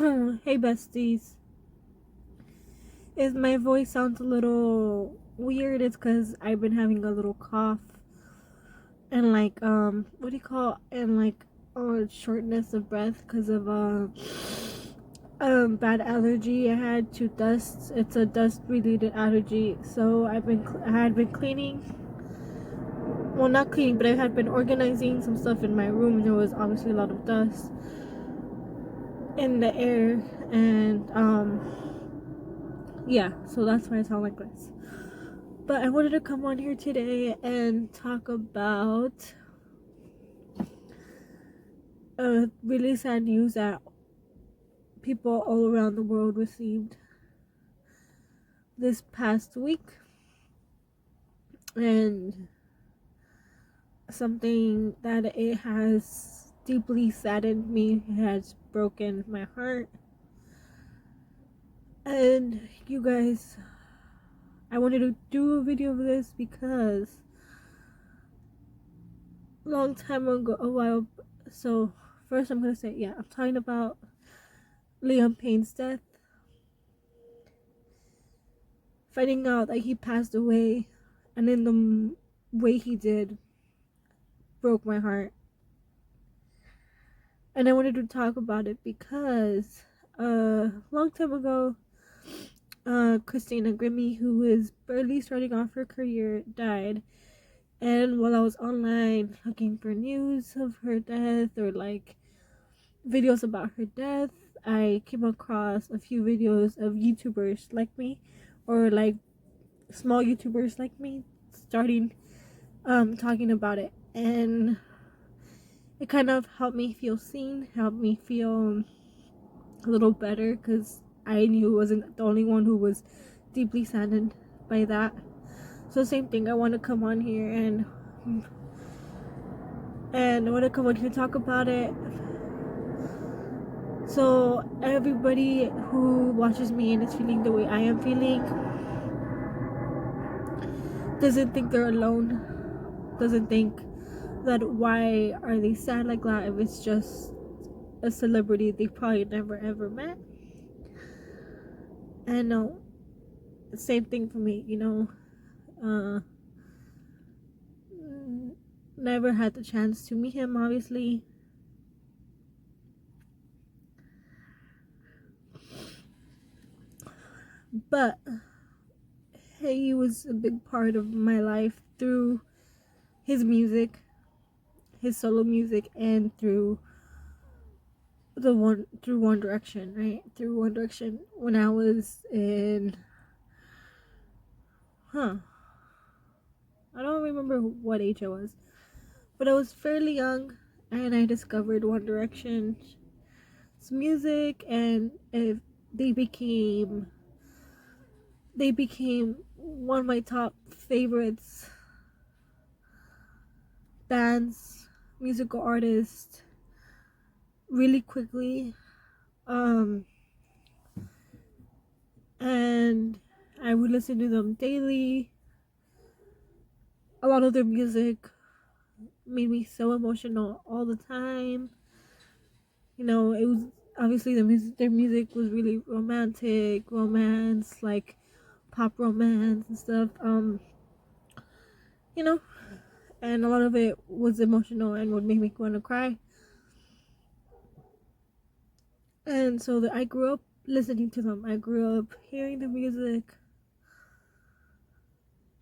Hey besties. If my voice sounds a little weird, it's because I've been having a little cough and what do you call and shortness of breath because of bad allergy I had to dust. It's a dust related allergy, so I had been cleaning. Well, not cleaning, but I had been organizing some stuff in my room, and there was obviously a lot of dust in the air, and yeah, so that's why I sound like this. But I wanted to come on here today and talk about really sad news that people all around the world received this past week, and something that it has deeply saddened me, it has broken my heart. And you guys, I wanted to do a video of this because long time ago, so first I'm gonna say, yeah, I'm talking about Payne's death. Finding out that he passed away, and in the way he did, broke my heart. And I wanted to talk about it because a long time ago, Christina Grimmie, who was barely starting off her career, died. And while I was online looking for news of her death or videos about her death, I came across a few videos of YouTubers like me, or small YouTubers like me, starting talking about it, and it kind of helped me feel seen, helped me feel a little better, because I knew I wasn't the only one who was deeply saddened by that. So same thing, I want to come on here and I want to come on here and talk about it, so everybody who watches me and is feeling the way I am feeling doesn't think they're alone, doesn't think that why are they sad like that if it's just a celebrity they probably never ever met. And no, same thing for me, uh never had the chance to meet him, obviously, but he was a big part of my life through his music, his solo music, and through One Direction, right? Through One Direction when I was in I don't remember what age I was, but I was fairly young, and I discovered One Direction's music, and they became they became one of my top favorites bands, musical artists, really quickly. And I would listen to them daily. A lot of their music made me so emotional all the time. It was obviously their music was really romance, like pop romance and stuff. You know, and a lot of it was emotional and would make me want to cry. And so I grew up listening to them. I grew up hearing the music,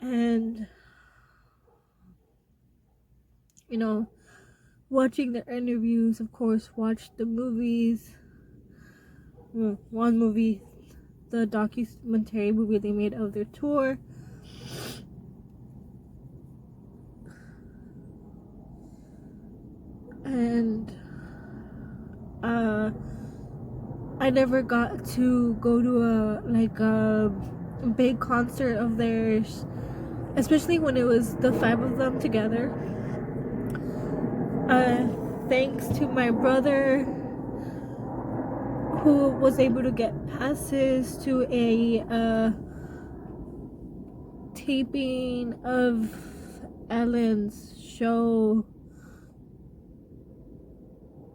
and watching their interviews. Of course, watched the movies. One movie, the documentary movie they made of their tour. And I never got to go to a big concert of theirs, especially when it was the five of them together. Thanks to my brother, who was able to get passes to a taping of Ellen's show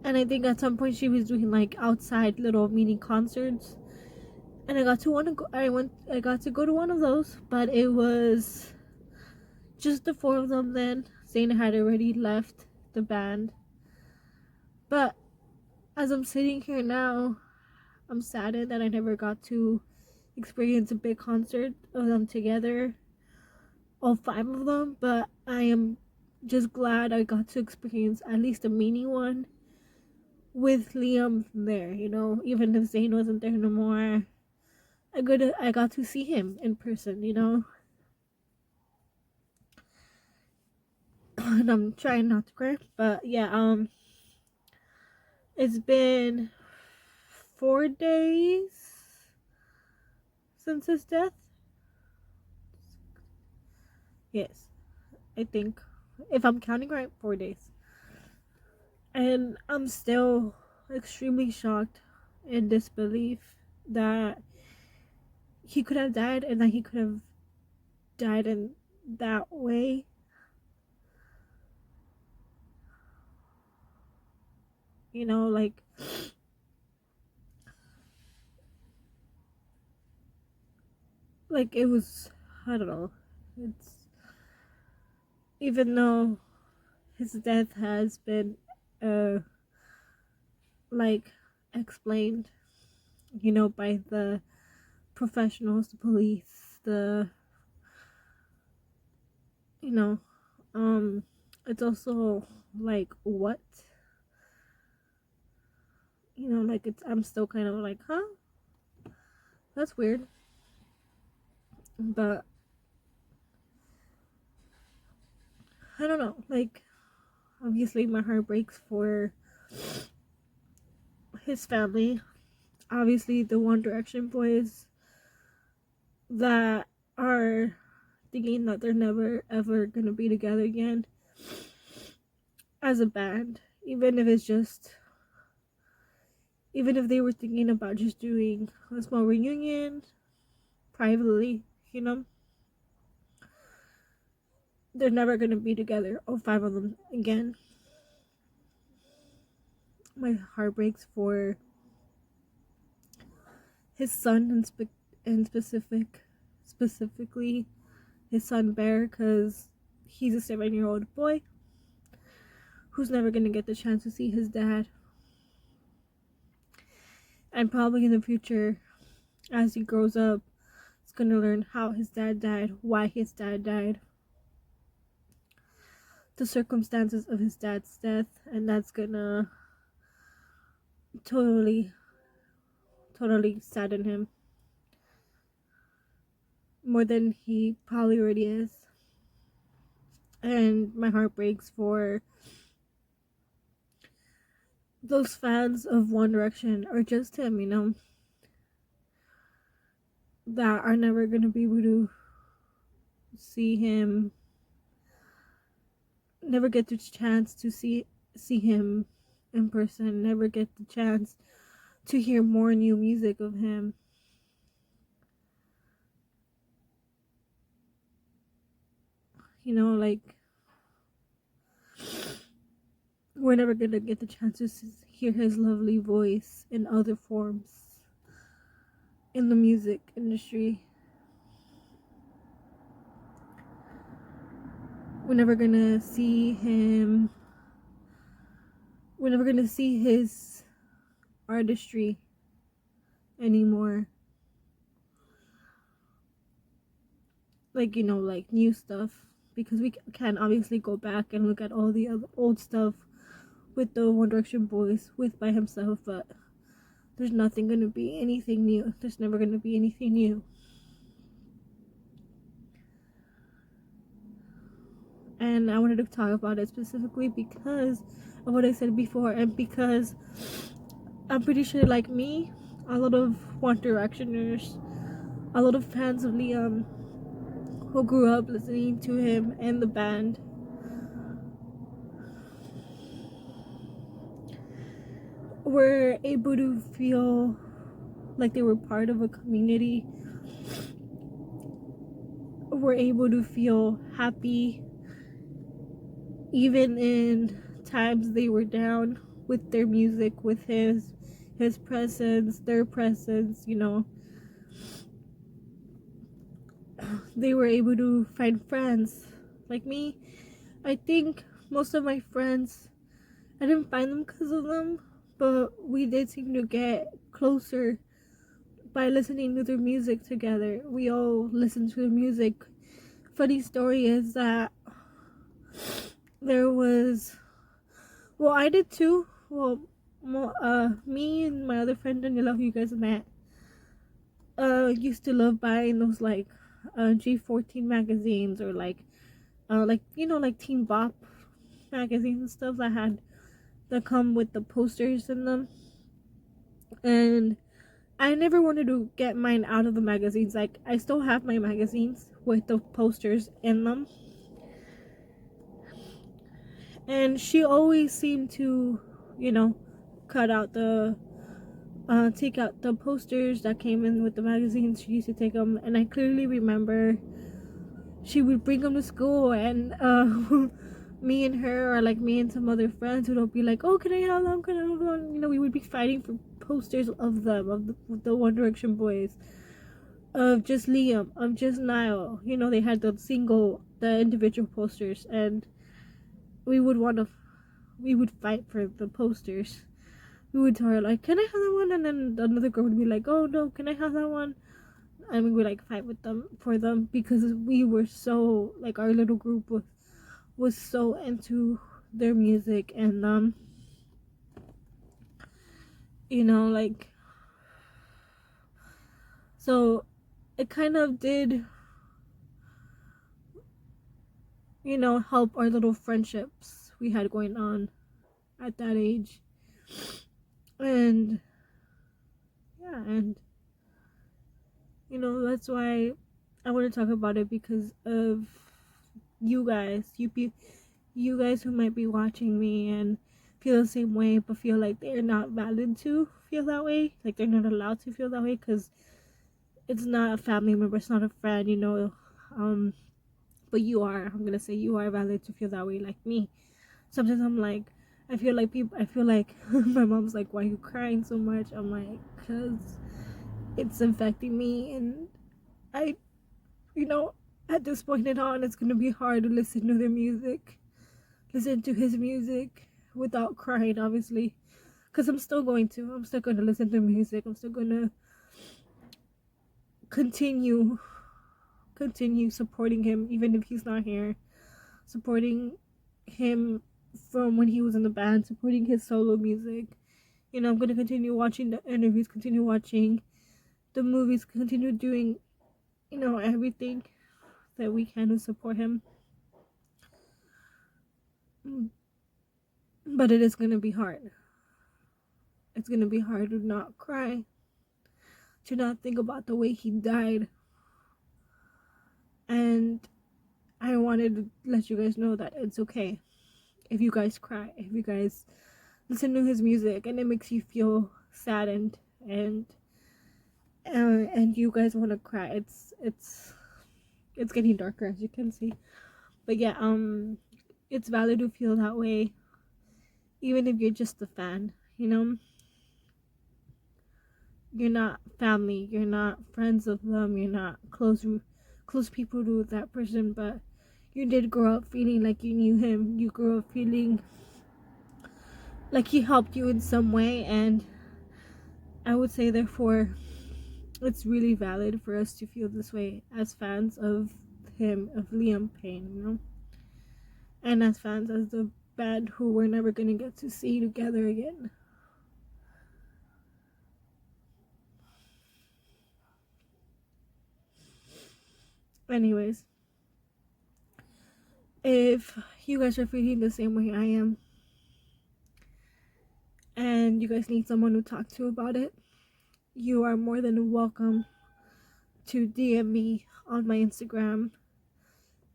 And I think at some point she was doing like outside little mini concerts, and I got to go to one of those, but it was just the four of them then. Zayn had already left the band. But as I'm sitting here now, I'm saddened that I never got to experience a big concert of them together, all five of them, but I am just glad I got to experience at least a mini one with Liam there, you know, even if Zayn wasn't there no more. I got to see him in person, you know. And I'm trying not to cry, but yeah, it's been 4 days since his death. Yes, I think, if I'm counting right, 4 days. And I'm still extremely shocked in disbelief that he could have died and that he could have died in that way. You know, like it was, I don't know. It's, even though his death has been uh like explained, you know, by the professionals, the police, the, you know, it's also like, what, you know, like, it's, I'm still kind of like, huh, that's weird. But I don't know, like, obviously my heart breaks for his family, obviously the One Direction boys that are thinking that they're never ever gonna be together again as a band, even if it's just, even if they were thinking about just doing a small reunion privately, you know, they're never gonna be together, all five of them again. My heart breaks for his son, and specifically his son Bear, because he's a 7-year-old boy who's never gonna get the chance to see his dad. And probably in the future, as he grows up, he's gonna learn how his dad died, why his dad died, the circumstances of his dad's death, and that's gonna totally, totally sadden him more than he probably already is. And my heart breaks for those fans of One Direction, or just him, you know, that are never gonna be able to see him, never get the chance to see him in person, never get the chance to hear more new music of him. You know, like, we're never gonna get the chance to hear his lovely voice in other forms in the music industry. We're never gonna see him. We're never gonna see his artistry anymore. Like, you know, like new stuff. Because we can obviously go back and look at all the other old stuff with the One Direction boys, with by himself, but there's nothing gonna be anything new. There's never gonna be anything new. And I wanted to talk about it specifically because of what I said before, and because I'm pretty sure, like me, a lot of One Directioners, a lot of fans of Liam who grew up listening to him and the band, were able to feel like they were part of a community, were able to feel happy even in times they were down, with their music, with his presence, their presence, they were able to find friends. Like me, I think most of my friends, I didn't find them because of them, but we did seem to get closer by listening to their music together. We all listened to their music. Funny story is that there was, well, I did too. Well, me and my other friend Daniela, who you guys met, used to love buying those like G14 magazines, or like like Teen Bop magazines and stuff that come with the posters in them. And I never wanted to get mine out of the magazines. Like, I still have my magazines with the posters in them. And she always seemed to, cut out take out the posters that came in with the magazines. She used to take them, and I clearly remember she would bring them to school, and me and her, or like me and some other friends, would all be like, "Oh, can I have them? Can I have them?" We would be fighting for posters of them, of the One Direction boys, of just Liam, of just Niall. They had the individual posters, and we would want to, we would fight for the posters. We would tell her like, "Can I have that one?" And then another girl would be like, "Oh no, can I have that one?" And we would like fight with them for them, because we were so, like, our little group was so into their music. And like, so it kind of did, help our little friendships we had going on at that age. And yeah, and that's why I want to talk about it, because of you guys, you guys who might be watching me and feel the same way, but feel like they're not valid to feel that way, like they're not allowed to feel that way, because it's not a family member, it's not a friend, but you are. I'm gonna say you are valid to feel that way, like me. Sometimes I'm like, I feel like my mom's like, "Why are you crying so much?" I'm like, "Because it's affecting me." And I, at this point in on, it's gonna be hard to listen to their music, listen to his music without crying, obviously, because I'm still going to listen to music. I'm still going to continue supporting him, even if he's not here, supporting him from when he was in the band, supporting his solo music. I'm going to continue watching the interviews, continue watching the movies, continue doing, everything that we can to support him. But it is going to be hard. It's going to be hard to not cry, to not think about the way he died. And I wanted to let you guys know that it's okay if you guys cry, if you guys listen to his music and it makes you feel saddened, and you guys want to cry. It's getting darker, as you can see. But yeah, it's valid to feel that way, even if you're just a fan. You're not family, you're not friends of them, you're not close people to that person, but you did grow up feeling like you knew him. You grew up feeling like he helped you in some way, and I would say therefore it's really valid for us to feel this way as fans of him, of Liam Payne, and as fans of the band who we're never gonna get to see together again. Anyways, if you guys are feeling the same way I am, and you guys need someone to talk to about it, you are more than welcome to DM me on my Instagram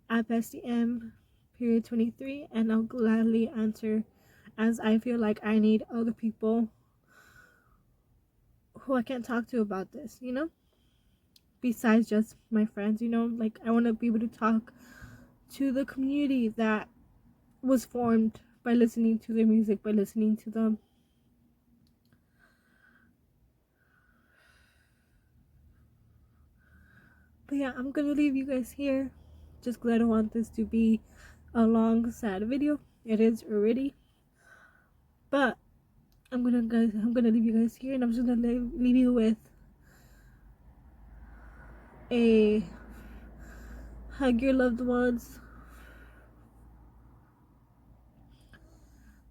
at BestieM23, and I'll gladly answer, as I feel like I need other people who I can talk to about this, besides just my friends. Like, I want to be able to talk to the community that was formed by listening to their music, by listening to them. But yeah, I'm gonna leave you guys here just because I don't want this to be a long, sad video. It is already. But I'm gonna leave you guys here, and I'm just gonna leave you with a hug your loved ones.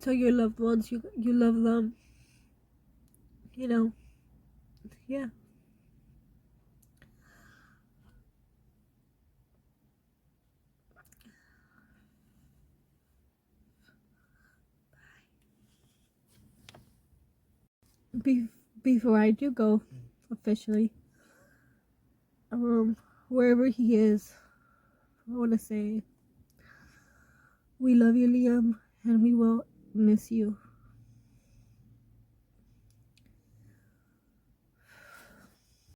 Tell your loved ones you love them. You know, yeah. Before I do go officially, wherever he is, I want to say we love you, Liam, and we will miss you.